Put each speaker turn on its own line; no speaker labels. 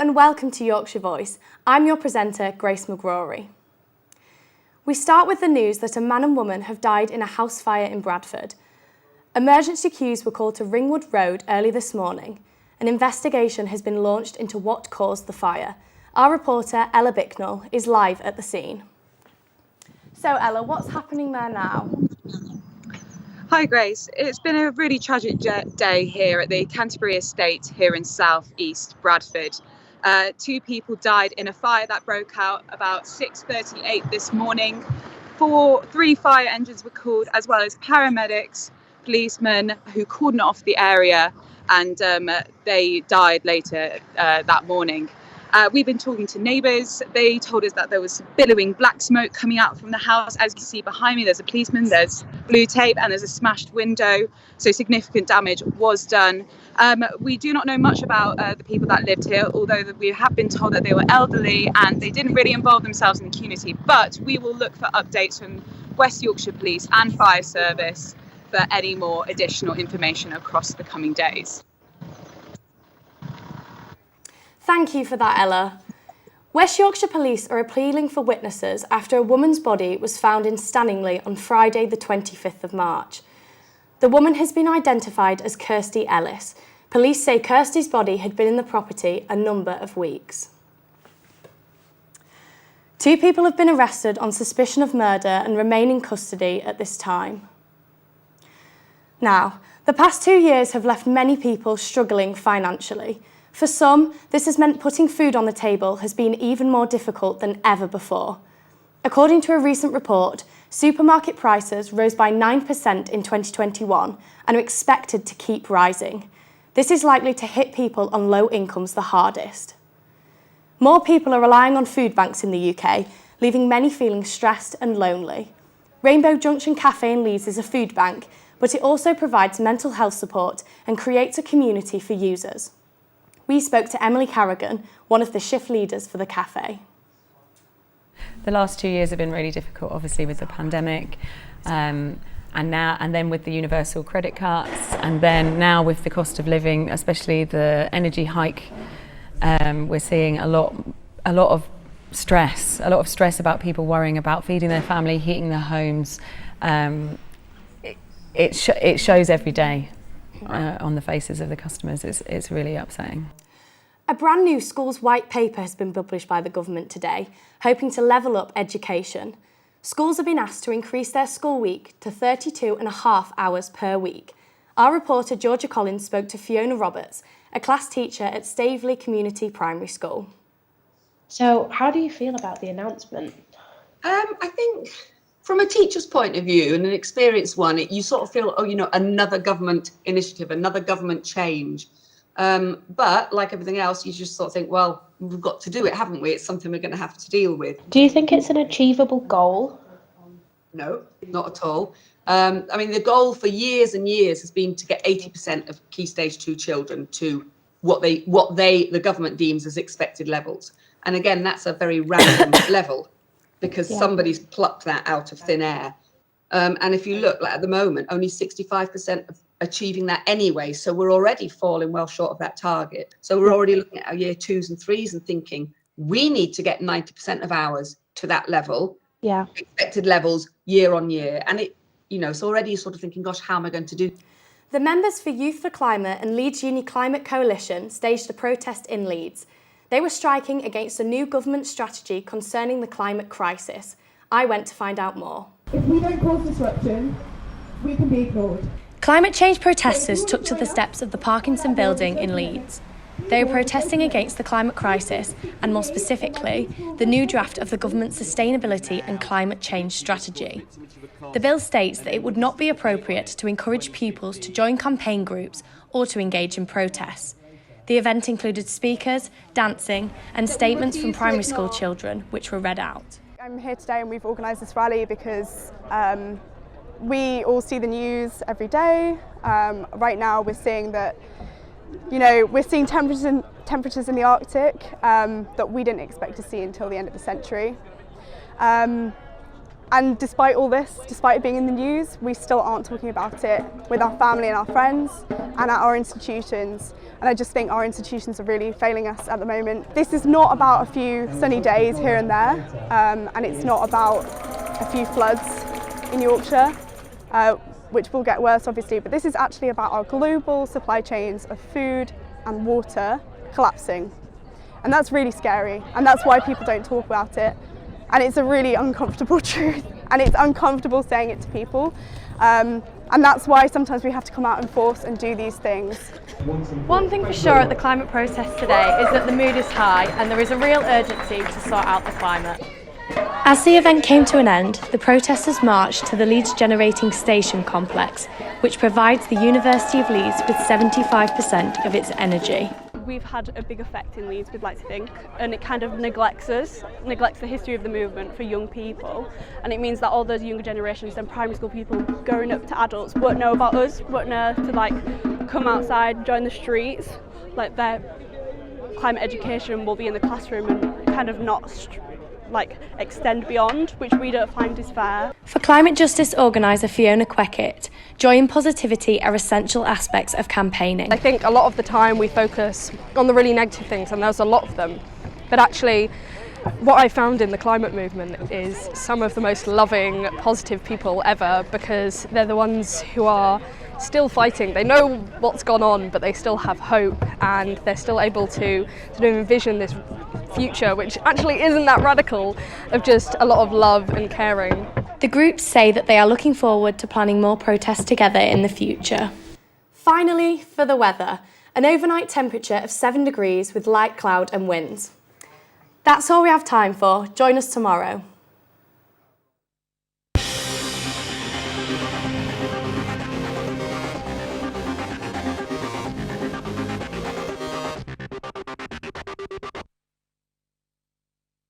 and welcome to Yorkshire Voice. I'm your presenter, Grace McGrory. We start with the news that a man and woman have died in a house fire in Bradford. Emergency queues were called to Ringwood Road early this morning. An investigation has been launched into what caused the fire. Our reporter, Ella Bicknell, is live at the scene. So Ella, what's happening there now?
Hi Grace, it's been a really tragic day here at the Canterbury Estate here in South East Bradford. 2 people died in a fire that broke out about 6:38 this morning. 3 fire engines were called, as well as paramedics, policemen who cordoned off the area, and they died later that morning. We've been talking to neighbours. They told us that there was billowing black smoke coming out from the house. As you can see behind me, there's a policeman, there's blue tape, and there's a smashed window. So significant damage was done. We do not know much about the people that lived here, although we have been told that they were elderly and they didn't really involve themselves in the community. But we will look for updates from West Yorkshire Police and Fire Service for any more additional information across the coming days.
Thank you for that, Ella. West Yorkshire Police are appealing for witnesses after a woman's body was found in Stanningley on Friday the 25th of March. The woman has been identified as Kirsty Ellis. Police say Kirsty's body had been in the property a number of weeks. 2 people have been arrested on suspicion of murder and remain in custody at this time. Now, the past 2 years have left many people struggling financially. For some, this has meant putting food on the table has been even more difficult than ever before. According to a recent report, supermarket prices rose by 9% in 2021 and are expected to keep rising. This is likely to hit people on low incomes the hardest. More people are relying on food banks in the UK, leaving many feeling stressed and lonely. Rainbow Junction Cafe in Leeds is a food bank, but it also provides mental health support and creates a community for users. We spoke to Emily Carrigan, one of the shift leaders for the cafe.
The last 2 years have been really difficult, obviously, with the pandemic, and then with the universal credit cuts, and then now with the cost of living, especially the energy hike. We're seeing a lot of stress about people worrying about feeding their family, heating their homes. It shows every day. On the faces of the customers. It's really upsetting.
A brand new schools white paper has been published by the government today, hoping to level up education. Schools have been asked to increase their school week to 32.5 hours per week. Our reporter Georgia Collins spoke to Fiona Roberts, a class teacher at Staveley Community Primary School.
So how do you feel about the announcement?
I think from a teacher's point of view and an experienced one, you sort of feel, another government initiative, another government change. But like everything else, you just sort of think, well, we've got to do it, haven't we? It's something we're going to have to deal with.
Do you think it's an achievable goal?
No, not at all. The goal for years and years has been to get 80% of Key Stage 2 children to what the government deems as expected levels. And again, that's a very random level, because somebody's plucked that out of thin air. And if you look, at the moment, only 65% of achieving that anyway. So we're already falling well short of that target. So we're already looking at our year 2s and 3s and thinking, we need to get 90% of ours to that level, expected levels year on year. And it's already sort of thinking, gosh, how am I going to do?
The members for Youth for Climate and Leeds Uni Climate Coalition staged a protest in Leeds. They were striking against a new government strategy concerning the climate crisis. I went to find out more.
If we don't cause disruption, we can be ignored.
Climate change protesters took to the steps of the Parkinson Building in Leeds. They were protesting against the climate crisis and, more specifically, the new draft of the government's sustainability and climate change strategy. The bill states that it would not be appropriate to encourage pupils to join campaign groups or to engage in protests. The event included speakers, dancing and statements from primary school children, which were read out.
I'm here today and we've organised this rally because we all see the news every day. Right now we're seeing that, we're seeing temperatures in the Arctic that we didn't expect to see until the end of the century. And despite all this, despite it being in the news, we still aren't talking about it with our family and our friends and at our institutions. And I just think our institutions are really failing us at the moment. This is not about a few sunny days here and there, and it's not about a few floods in Yorkshire, which will get worse obviously, but this is actually about our global supply chains of food and water collapsing. And that's really scary, and that's why people don't talk about it. And it's a really uncomfortable truth, and it's uncomfortable saying it to people. And that's why sometimes we have to come out in force and do these things.
One thing for sure at the climate protest today is that the mood is high and there is a real urgency to sort out the climate. As the event came to an end, the protesters marched to the Leeds Generating Station complex, which provides the University of Leeds with 75% of its energy.
We've had a big effect in Leeds, we'd like to think, and it kind of neglects the history of the movement for young people, and it means that all those younger generations and primary school people growing up to adults won't know about us, won't know to come outside, join the streets, their climate education will be in the classroom and kind of not extend beyond, which we don't find is fair.
For climate justice organiser Fiona Queckett, joy and positivity are essential aspects of campaigning.
I think a lot of the time we focus on the really negative things, and there's a lot of them, but actually what I found in the climate movement is some of the most loving, positive people ever, because they're the ones who are still fighting. They know what's gone on, but they still have hope, and they're still able to sort of envision this future, which actually isn't that radical, of just a lot of love and caring.
The groups say that they are looking forward to planning more protests together in the future. Finally, for the weather, an overnight temperature of 7 degrees with light cloud and winds. That's all we have time for. Join us tomorrow.